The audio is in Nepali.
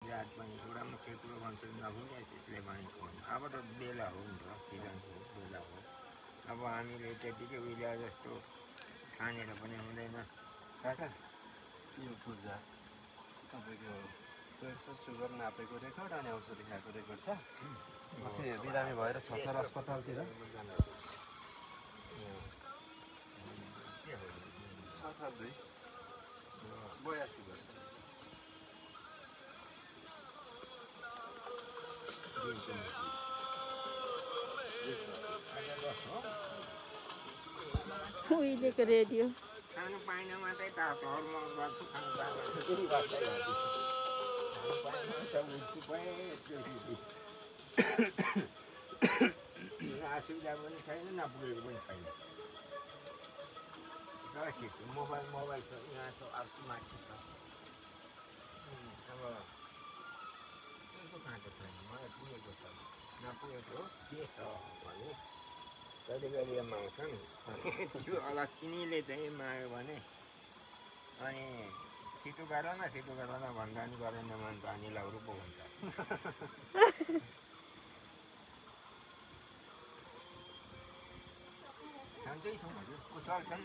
जात पनि एउटा मुख्य कुरो भन्छ नभुल्ने त्यसले भनेको अब त बेला हो नि त किरणको बेला हो अब हामीले त्यतिकै उहिले जस्तो खानेर पनि हुँदैन काका यो पूजा तपाईँको प्रेसर सुगर नापेको रेकर्ड अनि औषधि खाएको रेकर्ड छ पछि बिरामी भएर सत्तर अस्पतालतिर 82 वर्ष उहिलेको रेडियो खानु पाएन मात्रै त हर्मोन गर्छु खानु पाएन केही गर्दै खानु पाएन त उठ्छु पाएँ असुविधा पनि छैन नपुगेको पनि छैन मोबाइल छ यहाँ छ अर्को माथि छ अब केको काँटो छैन मलाई पुगेको छ नपुगेको के छ भने कहिले कहिले माग्छन् त्यो अलक्षिनीले चाहिँ माग्यो भने अनि छिटो गर न भन्दा नि गरेन भने त अनि लौरो पो हुन्छ सन्चै छौँ हजुर कुशल छन्